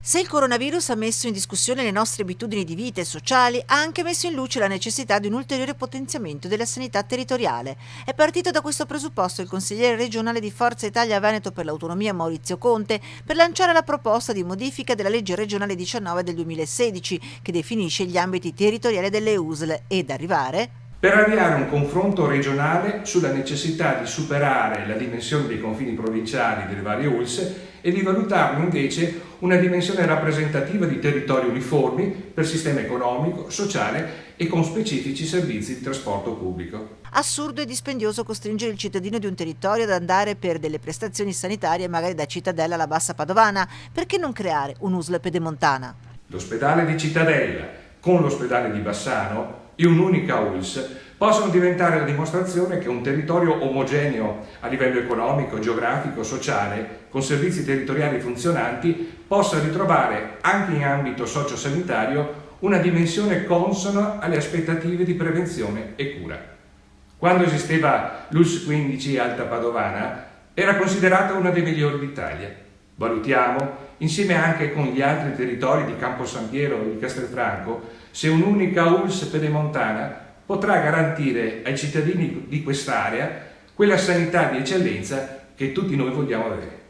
Se il coronavirus ha messo in discussione le nostre abitudini di vita e sociali, ha anche messo in luce la necessità di un ulteriore potenziamento della sanità territoriale. È partito da questo presupposto il consigliere regionale di Forza Italia Veneto per l'Autonomia Maurizio Conte per lanciare la proposta di modifica della legge regionale 19 del 2016 che definisce gli ambiti territoriali delle USL ed arrivare per avviare un confronto regionale sulla necessità di superare la dimensione dei confini provinciali delle varie ULS e di valutarne invece una dimensione rappresentativa di territori uniformi per sistema economico, sociale e con specifici servizi di trasporto pubblico. Assurdo e dispendioso costringere il cittadino di un territorio ad andare per delle prestazioni sanitarie magari da Cittadella alla Bassa Padovana. Perché non creare un'USL pedemontana? L'ospedale di Cittadella con l'ospedale di Bassano e un'unica ULS possono diventare la dimostrazione che un territorio omogeneo a livello economico, geografico, sociale, con servizi territoriali funzionanti, possa ritrovare anche in ambito sociosanitario una dimensione consona alle aspettative di prevenzione e cura. Quando esisteva l'ULS 15 Alta Padovana, era considerata una dei migliori d'Italia. Valutiamo, insieme anche con gli altri territori di Campo San Piero e di Castelfranco, se un'unica ULS pedemontana potrà garantire ai cittadini di quest'area quella sanità di eccellenza che tutti noi vogliamo avere.